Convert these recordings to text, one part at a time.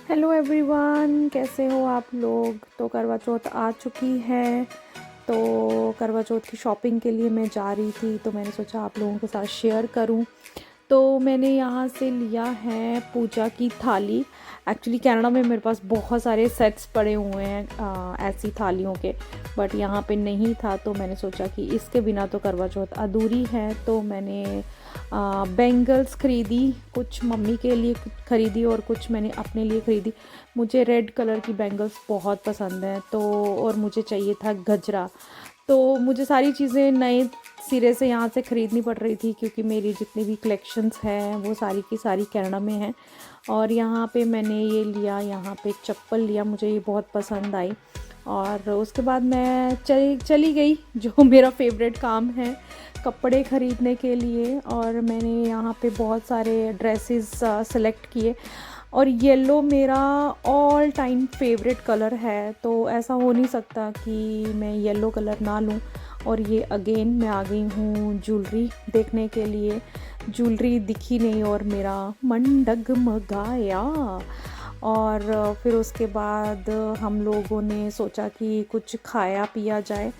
Hello everyone, कैसे हो आप लोग। तो करवा चौथ आ चुकी है। तो करवा चौथ की शॉपिंग के लिए मैं जा रही थी, तो मैंने सोचा आप लोगों के साथ शेयर करूं। तो मैंने यहाँ से लिया है पूजा की थाली। एक्चुअली कनाडा में मेरे पास बहुत सारे सेट्स पड़े हुए हैं ऐसी थालियों के, बट यहाँ पे नहीं था। तो मैंने सोचा कि इसके बिना तो करवा चौथ अधूरी है। तो मैंने बैंगल्स ख़रीदी, कुछ मम्मी के लिए ख़रीदी और कुछ मैंने अपने लिए ख़रीदी। मुझे रेड कलर की बैंगल्स बहुत पसंद हैं, तो और मुझे चाहिए था गजरा। तो मुझे सारी चीज़ें नए सिरे से यहाँ से ख़रीदनी पड़ रही थी, क्योंकि मेरी जितनी भी कलेक्शंस हैं वो सारी की सारी कनाडा में हैं। और यहाँ पे मैंने ये लिया, यहाँ पे एक चप्पल लिया, मुझे ये बहुत पसंद आई। और उसके बाद मैं चली गई जो मेरा फेवरेट काम है, कपड़े ख़रीदने के लिए। और मैंने यहाँ पे बहुत सारे ड्रेसेस सेलेक्ट किए, और येलो मेरा ऑल टाइम फेवरेट कलर है। तो ऐसा हो नहीं सकता कि मैं येलो कलर ना लूँ। और ये अगेन मैं आ गई हूँ ज्वेलरी देखने के लिए। ज्वेलरी दिखी नहीं और मेरा मन डगमगाया। और फिर उसके बाद हम लोगों ने सोचा कि कुछ खाया पिया जाए।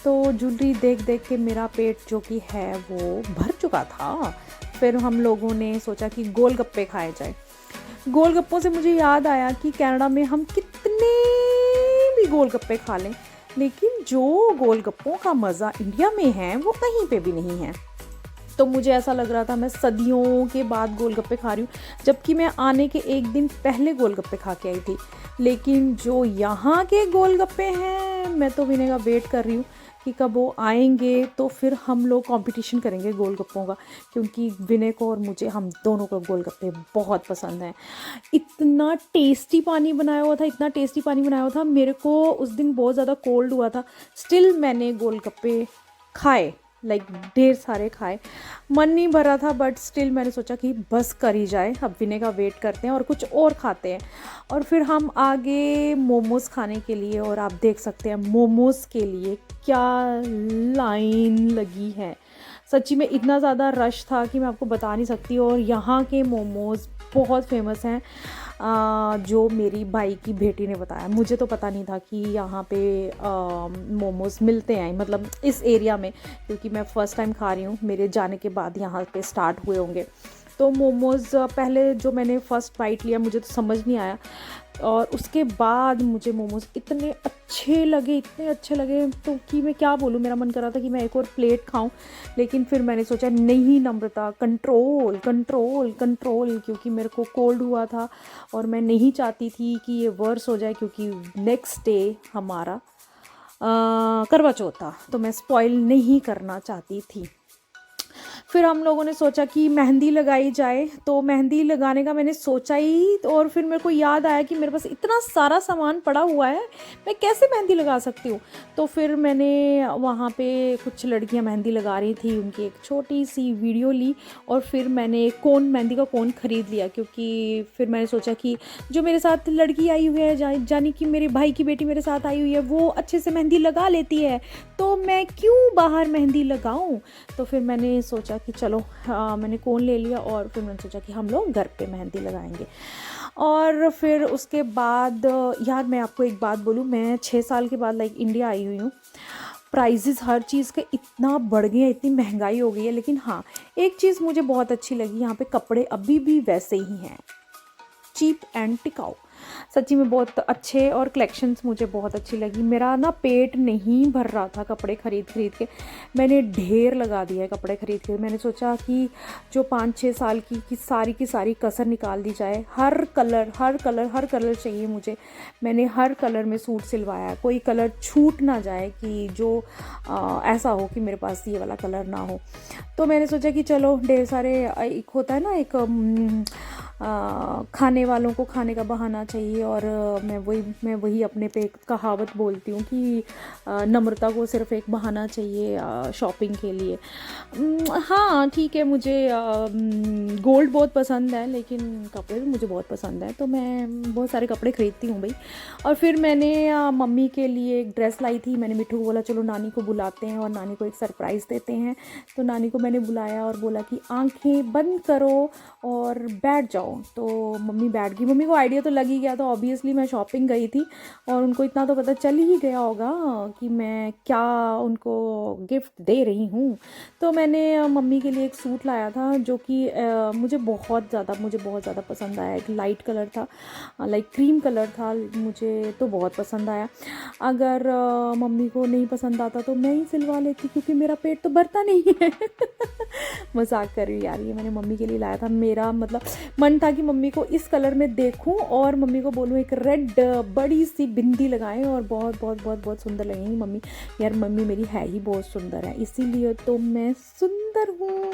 तो ज्वेलरी देख देख के मेरा पेट जो कि है वो भर चुका था। फिर हम लोगों ने सोचा कि गोलगप्पे खाए जाए। गोलगप्पों से मुझे याद आया कि कनाडा में हम कितने भी गोलगप्पे खा लें, लेकिन जो गोलगप्पों का मज़ा इंडिया में है वो कहीं पे भी नहीं है। तो मुझे ऐसा लग रहा था मैं सदियों के बाद गोलगप्पे खा रही हूँ, जबकि मैं आने के एक दिन पहले गोलगप्पे खा के आई थी। लेकिन जो यहाँ के गोलगप्पे हैं, मैं तो विनय का वेट कर रही हूँ कि कब वो आएंगे, तो फिर हम लोग कंपटीशन करेंगे गोलगप्पों का। क्योंकि विनय को और मुझे, हम दोनों को गोलगप्पे बहुत पसंद हैं। इतना टेस्टी पानी बनाया हुआ था, इतना टेस्टी पानी बनाया हुआ था। मेरे को उस दिन बहुत ज़्यादा कोल्ड हुआ था, स्टिल मैंने गोलगप्पे खाए, लाइक ढेर सारे खाए। मन नहीं भरा था, बट स्टिल मैंने सोचा कि बस कर ही जाए, अब विनय का वेट करते हैं और कुछ और खाते हैं। और फिर हम आगे मोमोज़ खाने के लिए, और आप देख सकते हैं मोमोज़ के लिए क्या लाइन लगी है। सच्ची में इतना ज़्यादा रश था कि मैं आपको बता नहीं सकती। और यहाँ के मोमोज़ बहुत फेमस हैं। जो मेरी भाई की बेटी ने बताया, मुझे तो पता नहीं था कि यहाँ पे मोमोज़ मिलते हैं, मतलब इस एरिया में। क्योंकि मैं फ़र्स्ट टाइम खा रही हूँ, मेरे जाने के बाद यहाँ पे स्टार्ट हुए होंगे। तो मोमोज़ पहले जो मैंने फ़र्स्ट बाइट लिया, मुझे तो समझ नहीं आया। और उसके बाद मुझे मोमोज़ इतने अच्छे लगे, इतने अच्छे लगे, तो कि मैं क्या बोलूँ। मेरा मन कर रहा था कि मैं एक और प्लेट खाऊं। लेकिन फिर मैंने सोचा नहीं नम्रता, कंट्रोल कंट्रोल कंट्रोल, क्योंकि मेरे को कोल्ड हुआ था और मैं नहीं चाहती थी कि ये वर्स हो जाए, क्योंकि नेक्स्ट डे हमारा करवा चौथ था, तो मैं स्पॉइल नहीं करना चाहती थी। फिर हम लोगों ने सोचा कि मेहंदी लगाई जाए। तो मेहंदी लगाने का मैंने सोचा ही, और फिर मेरे को याद आया कि मेरे पास इतना सारा सामान पड़ा हुआ है, मैं कैसे मेहंदी लगा सकती हूँ। तो फिर मैंने वहाँ पे कुछ लड़कियाँ मेहंदी लगा रही थी, उनकी एक छोटी सी वीडियो ली। और फिर मैंने कोन, मेहंदी का कोन ख़रीद लिया, क्योंकि फिर मैंने सोचा कि जो मेरे साथ लड़की आई हुई है, जानी कि मेरे भाई की बेटी मेरे साथ आई हुई है, वो अच्छे से मेहंदी लगा लेती है, तो मैं क्यों बाहर मेहंदी लगाऊं। तो फिर मैंने सोचा कि चलो, मैंने कोन ले लिया। और फिर मैंने सोचा कि हम लोग घर पे मेहंदी लगाएंगे। और फिर उसके बाद यार मैं आपको एक बात बोलूँ, मैं 6 साल के बाद लाइक इंडिया आई हुई हूँ। प्राइजेस हर चीज़ के इतना बढ़ गए हैं, इतनी महंगाई हो गई है। लेकिन हाँ, एक चीज़ मुझे बहुत अच्छी लगी, यहाँ पे कपड़े अभी भी वैसे ही हैं, चीप एंड टिकाऊ। सच्ची में बहुत अच्छे, और कलेक्शंस मुझे बहुत अच्छी लगी। मेरा ना पेट नहीं भर रहा था कपड़े ख़रीद के, मैंने ढेर लगा दिया है कपड़े ख़रीद के। मैंने सोचा कि जो 5-6 साल की सारी कसर निकाल दी जाए। हर कलर चाहिए मुझे। मैंने हर कलर में सूट सिलवाया, कोई कलर छूट ना जाए कि जो ऐसा हो कि मेरे पास ये वाला कलर ना हो। तो मैंने सोचा कि चलो ढेर सारे, एक होता है ना एक खाने वालों को खाने का बहाना चाहिए। और मैं वही अपने पे एक कहावत बोलती हूँ कि नम्रता को सिर्फ एक बहाना चाहिए शॉपिंग के लिए। हाँ ठीक है, मुझे गोल्ड बहुत पसंद है, लेकिन कपड़े भी मुझे बहुत पसंद है, तो मैं बहुत सारे कपड़े ख़रीदती हूँ भाई। और फिर मैंने मम्मी के लिए एक ड्रेस लाई थी। मैंने मिट्ठू को बोला चलो नानी को बुलाते हैं और नानी को एक सरप्राइज़ देते हैं। तो नानी को मैंने बुलाया और बोला कि आंखें बंद करो और बैठ जाओ जाओ। तो मम्मी बैठ गई, मम्मी को आइडिया तो लग ही गया था, ऑब्वियसली मैं शॉपिंग गई थी और उनको इतना तो पता चल ही गया होगा कि मैं क्या उनको गिफ्ट दे रही हूँ। तो मैंने मम्मी के लिए एक सूट लाया था जो कि मुझे बहुत ज़्यादा पसंद आया। एक लाइट कलर था, लाइक क्रीम कलर था, मुझे तो बहुत पसंद आया। अगर मम्मी को नहीं पसंद आता तो मैं ही सिलवा लेती, क्योंकि मेरा पेट तो भरता नहीं है। मजाक कर रही हूँ यार, ये मैंने मम्मी के लिए लाया था। मेरा मतलब मन था कि मम्मी को इस कलर में देखूं और मम्मी को बोलूं एक रेड बड़ी सी बिंदी लगाएं और बहुत बहुत बहुत बहुत सुंदर लगेंगी मम्मी। यार मम्मी मेरी है ही बहुत सुंदर है, इसीलिए तो मैं सुंदर हूँ।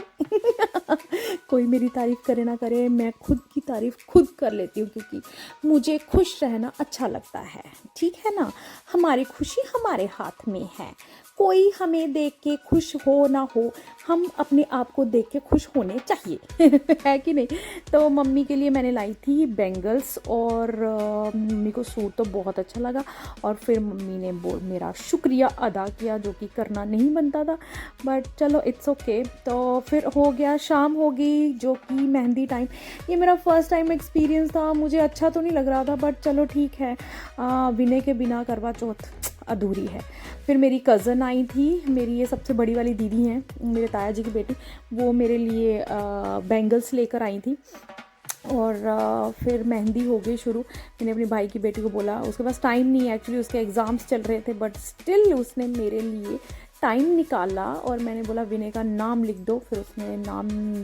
कोई मेरी तारीफ़ करे ना करे, मैं खुद की तारीफ़ खुद कर लेती हूँ, क्योंकि मुझे खुश रहना अच्छा लगता है। ठीक है ना, हमारी खुशी हमारे हाथ में है। कोई हमें देख के खुश हो ना हो, हम अपने आप को देख के खुश होने चाहिए। है कि नहीं। तो मम्मी के लिए मैंने लाई थी बेंगल्स और मम्मी को सूट तो बहुत अच्छा लगा और फिर मम्मी ने मेरा शुक्रिया अदा किया, जो कि करना नहीं बनता था, बट चलो इट्स ओके। तो फिर हो गया, शाम हो गई, जो कि मेहंदी टाइम। ये मेरा फर्स्ट टाइम एक्सपीरियंस था, मुझे अच्छा तो नहीं लग रहा था, बट चलो ठीक है, विनय के बिना करवा चौथ अधूरी है। फिर मेरी कज़न आई थी, मेरी ये सबसे बड़ी वाली दीदी हैं, मेरे ताया जी की बेटी, वो मेरे लिए बैंगल्स लेकर आई थी। और फिर मेहंदी हो गई शुरू। मैंने अपने भाई की बेटी को बोला, उसके पास टाइम नहीं है एक्चुअली, उसके एग्ज़ाम्स चल रहे थे, बट स्टिल उसने मेरे लिए टाइम निकाला और मैंने बोला विनय का नाम लिख दो। फिर उसने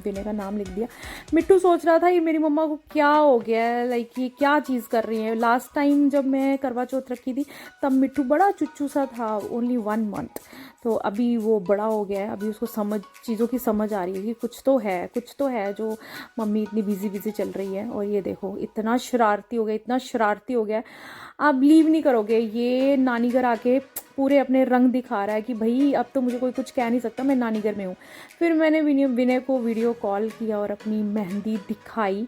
विनय का नाम लिख दिया। मिट्टू सोच रहा था ये मेरी मम्मा को क्या हो गया है, लाइक ये क्या चीज़ कर रही है। लास्ट टाइम जब मैं करवा चौथ रखी थी तब मिट्टू बड़ा चुच्चू सा था, ओनली 1 मंथ। तो अभी वो बड़ा हो गया है, अभी उसको चीज़ों की समझ आ रही है कि कुछ तो है जो मम्मी इतनी बिजी चल रही है। और ये देखो इतना शरारती हो गया, आप बिलीव नहीं करोगे, ये नानी घर आके पूरे अपने रंग दिखा रहा है कि भाई अब तो मुझे कोई कुछ कह नहीं सकता, मैं नानी घर में हूँ। फिर मैंने विनय को वीडियो कॉल किया और अपनी मेहंदी दिखाई।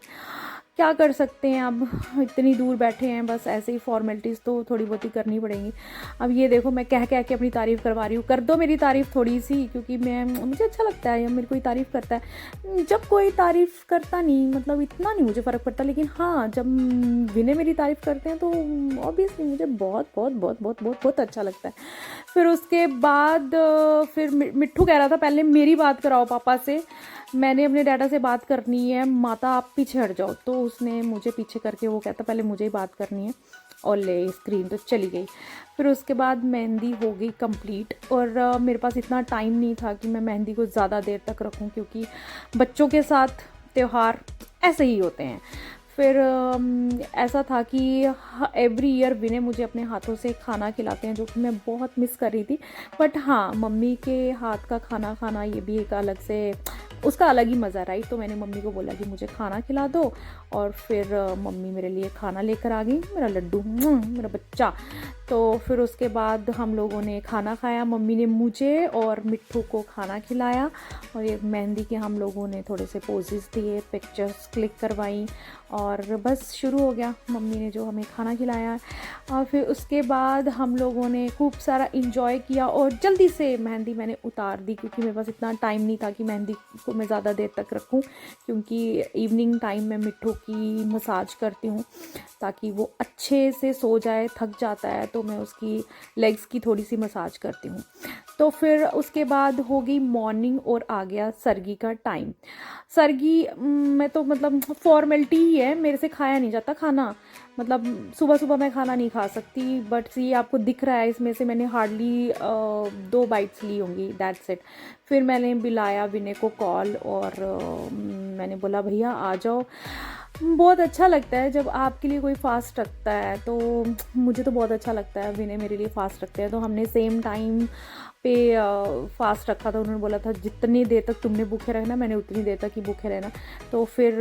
क्या कर सकते हैं, अब इतनी दूर बैठे हैं, बस ऐसे ही फॉर्मेलिटीज़ तो थोड़ी बहुत ही करनी पड़ेंगी। अब ये देखो मैं कह के अपनी तारीफ़ करवा रही हूँ, कर दो मेरी तारीफ़ थोड़ी सी, क्योंकि मुझे अच्छा लगता है जब मेरे कोई तारीफ़ करता है। जब कोई तारीफ़ करता नहीं, मतलब इतना नहीं मुझे फ़र्क पड़ता, लेकिन हाँ जब विनय मेरी तारीफ़ करते हैं तो ऑब्वियसली मुझे बहुत बहुत बहुत बहुत बहुत बहुत अच्छा लगता है। फिर उसके बाद फिर मिट्ठू कह रहा था पहले मेरी बात कराओ पापा से, मैंने अपने डैडा से बात करनी है, माता आप पीछे हट जाओ। तो उसने मुझे पीछे करके वो कहता पहले मुझे ही बात करनी है, और ले स्क्रीन तो चली गई। फिर उसके बाद मेहंदी हो गई कंप्लीट, और मेरे पास इतना टाइम नहीं था कि मैं मेहंदी को ज़्यादा देर तक रखूं, क्योंकि बच्चों के साथ त्यौहार ऐसे ही होते हैं। फिर ऐसा था कि एवरी ईयर विनय मुझे अपने हाथों से खाना खिलाते हैं, जो कि मैं बहुत मिस कर रही थी। बट हाँ, मम्मी के हाथ का खाना खाना ये भी एक अलग से, उसका अलग ही मज़ा, राइट। तो मैंने मम्मी को बोला कि मुझे खाना खिला दो, और फिर मम्मी मेरे लिए खाना लेकर आ गई, मेरा लड्डू, मेरा बच्चा। तो फिर उसके बाद हम लोगों ने खाना खाया, मम्मी ने मुझे और मिट्ठू को खाना खिलाया, और ये मेहंदी के हम लोगों ने थोड़े से पोजेस दिए, पिक्चर्स क्लिक करवाई, और बस शुरू हो गया मम्मी ने जो हमें खाना खिलाया। और फिर उसके बाद हम लोगों ने खूब सारा इंजॉय किया, और जल्दी से मेहंदी मैंने उतार दी, क्योंकि मेरे पास इतना टाइम नहीं था कि मेहंदी को मैं ज़्यादा देर तक रखूं, क्योंकि इवनिंग टाइम में मिट्ठू की मसाज करती हूँ ताकि वो अच्छे से सो जाए, थक जाता है तो मैं उसकी लेग्स की थोड़ी सी मसाज करती हूँ। तो फिर उसके बाद हो गई मॉर्निंग और आ गया सरगी का टाइम। सरगी मैं तो मतलब फॉर्मेलिटी ही है, मेरे से खाया नहीं जाता खाना, मतलब सुबह सुबह मैं खाना नहीं खा सकती। बट ये आपको दिख रहा है, इसमें से मैंने हार्डली 2 बाइट्स ली होंगी, दैट्स इट। फिर मैंने बुलाया विनय को कॉल, और मैंने बोला भैया आ जाओ। बहुत अच्छा लगता है जब आपके लिए कोई फास्ट रखता है, तो मुझे तो बहुत अच्छा लगता है, विनय मेरे लिए फास्ट रखते हैं। तो हमने सेम टाइम पे फास्ट रखा था। उन्होंने बोला था जितनी देर तक तुमने भूखे रहना, मैंने उतनी देर तक ही भूखे रहना। तो फिर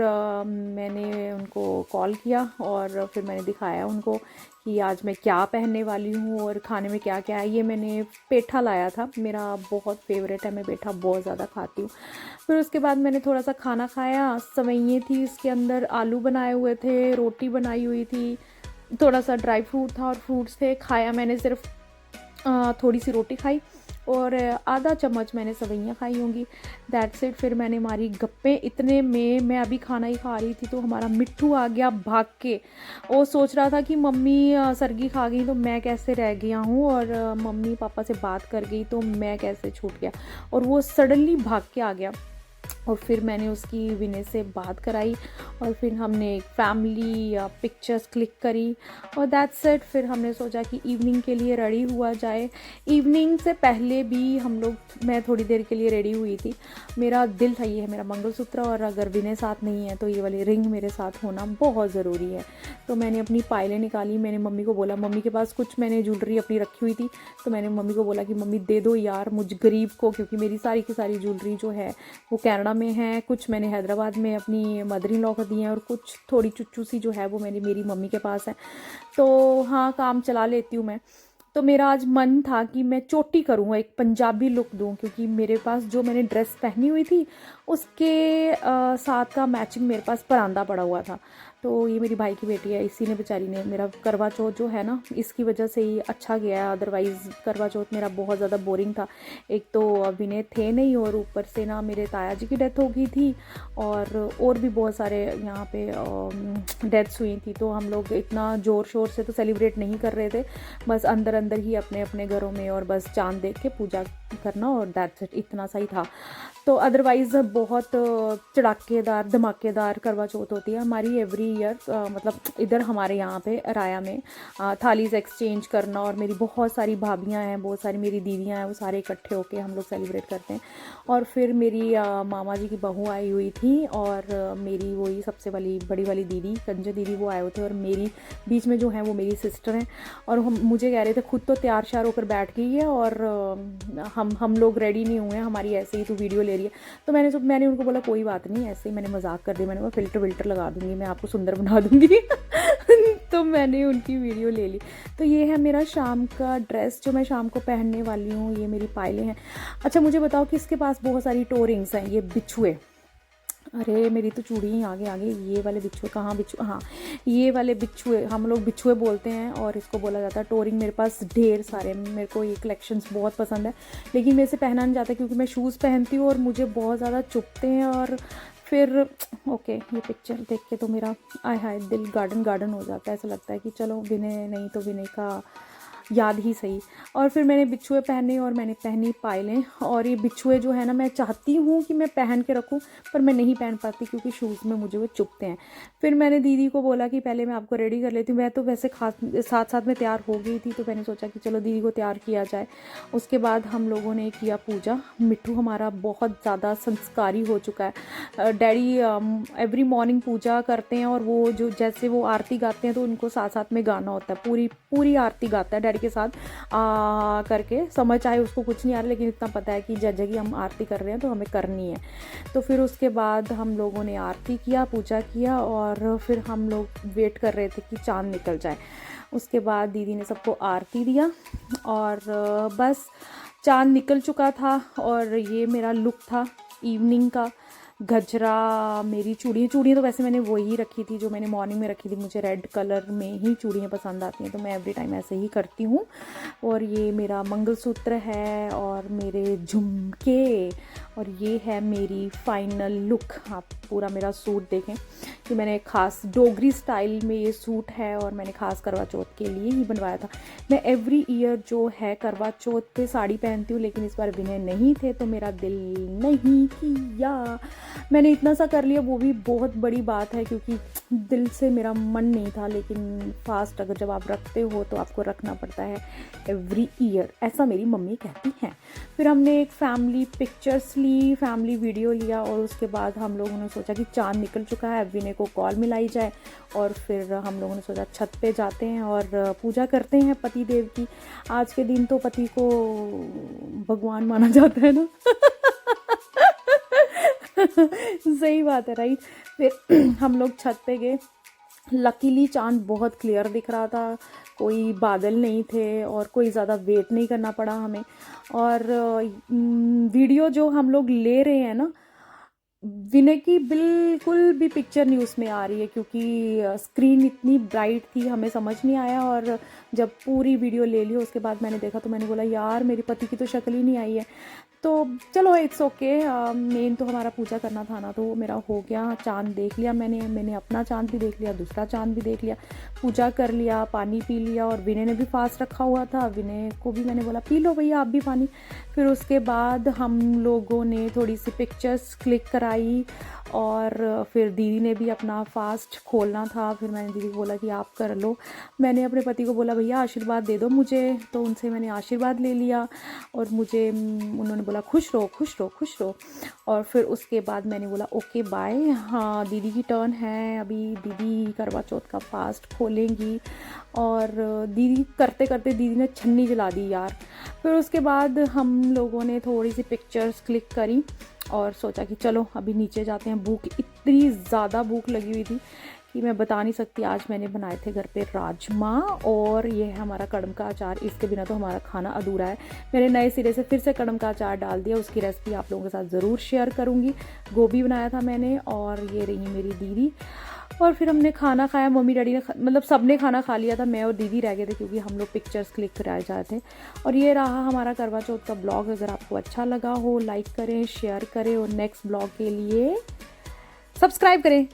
मैंने उनको कॉल किया, और फिर मैंने दिखाया उनको कि आज मैं क्या पहनने वाली हूँ और खाने में क्या क्या है। ये मैंने पेठा लाया था, मेरा बहुत फेवरेट है, मैं पेठा बहुत ज़्यादा खाती हूँ। फिर उसके बाद मैंने थोड़ा सा खाना खाया, सवैयाँ थी, इसके अंदर आलू बनाए हुए थे, रोटी बनाई हुई थी, थोड़ा सा ड्राई फ्रूट था और फ्रूट्स थे। खाया मैंने सिर्फ थोड़ी सी रोटी खाई, और आधा चम्मच मैंने सवैयाँ खाई होंगी, दैट्स इट। फिर मैंने मारी गप्पे। इतने में मैं अभी खाना ही खा रही थी तो हमारा मिट्ठू आ गया भाग के। वो सोच रहा था कि मम्मी सरगी खा गई तो मैं कैसे रह गया हूँ, और मम्मी पापा से बात कर गई तो मैं कैसे छूट गया, और वो सडनली भाग के आ गया। और फिर मैंने उसकी विनय से बात कराई, और फिर हमने फैमिली पिक्चर्स क्लिक करी, और दैट्स इट। फिर हमने सोचा कि इवनिंग के लिए रेडी हुआ जाए। इवनिंग से पहले भी मैं थोड़ी देर के लिए रेडी हुई थी। मेरा दिल था, ये है मेरा मंगलसूत्र, और अगर विनय साथ नहीं है तो ये वाली रिंग मेरे साथ होना बहुत ज़रूरी है। तो मैंने अपनी पायलें निकाली। मैंने मम्मी को बोला, मम्मी के पास कुछ मैंने ज्वेलरी अपनी रखी हुई थी, तो मैंने मम्मी को बोला कि मम्मी दे दो यार मुझ गरीब को, क्योंकि मेरी सारी की सारी ज्वेलरी जो है वो कनाडा में है, कुछ मैंने हैदराबाद में अपनी मदर इन लॉ को दी हैं, और कुछ थोड़ी चुच्चू सी जो है वो मेरी मम्मी के पास है। तो हाँ, काम चला लेती हूँ मैं। तो मेरा आज मन था कि मैं चोटी करूँ, एक पंजाबी लुक दूँ, क्योंकि मेरे पास जो मैंने ड्रेस पहनी हुई थी उसके साथ का मैचिंग मेरे पास परांदा पड़ा हुआ था। तो ये मेरी भाई की बेटी है, इसी ने बेचारी ने मेरा करवा चौथ जो है ना, इसकी वजह से ही अच्छा गया है। अदरवाइज़ करवा चौथ मेरा बहुत ज़्यादा बोरिंग था। एक तो विनय थे नहीं, और ऊपर से ना मेरे ताया जी की डेथ हो गई थी, और भी बहुत सारे यहाँ पे डेथ्स हुई थी। तो हम लोग इतना ज़ोर शोर से तो सेलिब्रेट नहीं कर रहे थे, बस अंदर अंदर ही अपने अपने घरों में, और बस चांद देख के पूजा करना, और दैट्स इट, इतना सा ही था। तो अदरवाइज़ बहुत चड़ाकेदार धमाकेदार करवा चौथ होती है हमारी एवरी ईयर। मतलब इधर हमारे यहाँ पे राया में थालीज एक्सचेंज करना, और मेरी बहुत सारी भाभियाँ हैं, बहुत सारी मेरी दीदियाँ हैं, वो सारे इकट्ठे होके हम लोग सेलिब्रेट करते हैं। और फिर मेरी मामा जी की बहू आई हुई थी, और मेरी वही सबसे बड़ी वाली दीदी कंजो दीदी वो आए हुए थे, और मेरी बीच में जो है वो मेरी सिस्टर हैं। और मुझे कह रहे थे खुद तो तैयार श्यार होकर बैठ गई है, और हम लोग रेडी नहीं हुए हैं, हमारी ऐसे ही तो वीडियो ले रही है। तो मैंने उनको बोला कोई बात नहीं, ऐसे ही मैंने मजाक कर दिया, मैंने बोला फ़िल्टर विल्टर लगा दूंगी, मैं आपको सुंदर बना दूंगी। तो मैंने उनकी वीडियो ले ली। तो ये है मेरा शाम का ड्रेस जो मैं शाम को पहनने वाली हूँ। ये मेरी पायलें हैं। अच्छा मुझे बताओ किसके पास बहुत सारी टोरिंग्स हैं? ये बिछुए, अरे मेरी तो चूड़ी ही आगे आगे। ये वाले बिच्छुए, कहाँ बिच्छुए, हाँ ये वाले बिच्छुए, हम लोग बिच्छुए बोलते हैं, और इसको बोला जाता है टोरिंग। मेरे पास ढेर सारे, मेरे को ये कलेक्शंस बहुत पसंद है, लेकिन मेरे से पहना नहीं जाता क्योंकि मैं शूज़ पहनती हूँ और मुझे बहुत ज़्यादा चुभते हैं। और फिर ओके, ये पिक्चर देख के तो मेरा आय हाय दिल गार्डन गार्डन हो जाता है। ऐसा लगता है कि चलो विनय नहीं तो विनय का याद ही सही। और फिर मैंने बिच्छुए पहने, और मैंने पहनी पायलें। और ये बिच्छुए जो है ना, मैं चाहती हूँ कि मैं पहन के रखूँ, पर मैं नहीं पहन पाती क्योंकि शूज़ में मुझे वो चुभते हैं। फिर मैंने दीदी को बोला कि पहले मैं आपको रेडी कर लेती हूँ। मैं तो वैसे खास साथ साथ में तैयार हो गई थी, तो मैंने सोचा कि चलो दीदी को तैयार किया जाए। उसके बाद हम लोगों ने किया पूजा। मिट्ठू हमारा बहुत ज़्यादा संस्कारी हो चुका है। डैडी एवरी मॉर्निंग पूजा करते हैं, और वो जो जैसे वो आरती गाते हैं तो उनको साथ साथ में गाना होता है, पूरी पूरी आरती गाता है डैडी के साथ करके। समझ आए उसको कुछ नहीं आ रहा, लेकिन इतना पता है कि जज की हम आरती कर रहे हैं तो हमें करनी है। तो फिर उसके बाद हम लोगों ने आरती किया, पूजा किया, और फिर हम लोग वेट कर रहे थे कि चाँद निकल जाए। उसके बाद दीदी ने सबको आरती दिया, और बस चाँद निकल चुका था। और ये मेरा लुक था इवनिंग का। गजरा, मेरी चूड़ियाँ तो वैसे मैंने वही रखी थी जो मैंने मॉर्निंग में रखी थी। मुझे रेड कलर में ही चूड़ियाँ पसंद आती हैं, तो मैं एवरी टाइम ऐसे ही करती हूँ। और ये मेरा मंगलसूत्र है, और मेरे झुमके, और ये है मेरी फाइनल लुक। आप पूरा मेरा सूट देखें कि मैंने खास डोगरी स्टाइल में ये सूट है, और मैंने खास करवा चौथ के लिए ही बनवाया था। मैं एवरी ईयर जो है करवा चौथ पे साड़ी पहनती हूँ, लेकिन इस बार विनय नहीं थे तो मेरा दिल नहीं किया। मैंने इतना सा कर लिया, वो भी बहुत बड़ी बात है, क्योंकि दिल से मेरा मन नहीं था। लेकिन फास्ट अगर जब आप रखते हो तो आपको रखना पड़ता है एवरी ईयर, ऐसा मेरी मम्मी कहती हैं। फिर हमने एक फैमिली पिक्चर्स ली, फैमिली वीडियो लिया, और उसके बाद हम लोगों ने सोचा कि चाँद निकल चुका है, विनय को कॉल मिलाई जाए। और फिर हम लोगों ने सोचा छत पे जाते हैं और पूजा करते हैं पति देव की। आज के दिन तो पति को भगवान माना जाता है ना। सही बात है, राइट। फिर हम लोग छत पे गए। लकीली चाँद बहुत क्लियर दिख रहा था, कोई बादल नहीं थे, और कोई ज़्यादा वेट नहीं करना पड़ा हमें। और वीडियो जो हम लोग ले रहे हैं ना, विनय की बिल्कुल भी पिक्चर नहीं उसमें आ रही है, क्योंकि स्क्रीन इतनी ब्राइट थी, हमें समझ नहीं आया। और जब पूरी वीडियो ले ली उसके बाद मैंने देखा तो मैंने बोला यार मेरे पति की तो शक्ल ही नहीं आई है। तो चलो इट्स ओके, मेन तो हमारा पूजा करना था ना, तो वो मेरा हो गया। चाँद देख लिया मैंने अपना चाँद भी देख लिया, दूसरा चाँद भी देख लिया, पूजा कर लिया, पानी पी लिया। और विनय ने भी फास्ट रखा हुआ था, विनय को भी मैंने बोला पी लो भैया आप भी पानी। फिर उसके बाद हम लोगों ने थोड़ी सी पिक्चर्स क्लिक कराई, और फिर दीदी ने भी अपना फास्ट खोलना था। फिर मैंने दीदी को बोला कि आप कर लो। मैंने अपने पति को बोला भैया आशीर्वाद दे दो मुझे, तो उनसे मैंने आशीर्वाद ले लिया। और मुझे उन्होंने बोला खुश रहो खुश रहो खुश रहो। और फिर उसके बाद मैंने बोला ओके बाय। हाँ दीदी की टर्न है, अभी दीदी करवा चौथ का फास्ट खोलेंगी। और दीदी करते करते दीदी ने छन्नी जला दी यार। फिर उसके बाद हम लोगों ने थोड़ी सी पिक्चर्स क्लिक करी और सोचा कि चलो अभी नीचे जाते हैं। भूख इतनी ज़्यादा भूख लगी हुई थी कि मैं बता नहीं सकती। आज मैंने बनाए थे घर पे राजमा, और ये है हमारा कड़म का अचार। इसके बिना तो हमारा खाना अधूरा है। मैंने नए सिरे से फिर से कड़म का अचार डाल दिया, उसकी रेसिपी आप लोगों के साथ ज़रूर शेयर करूँगी। गोभी बनाया था मैंने, और ये रही मेरी दीदी। और फिर हमने खाना खाया, मम्मी डैडी ने मतलब सब ने खाना खा लिया था, मैं और दीदी रह गए थे क्योंकि हम लोग पिक्चर्स क्लिक कराए जाए थे। और ये रहा हमारा करवा चौथ का ब्लॉग। अगर आपको अच्छा लगा हो लाइक करें, शेयर करें, और नेक्स्ट ब्लॉग के लिए सब्सक्राइब करें।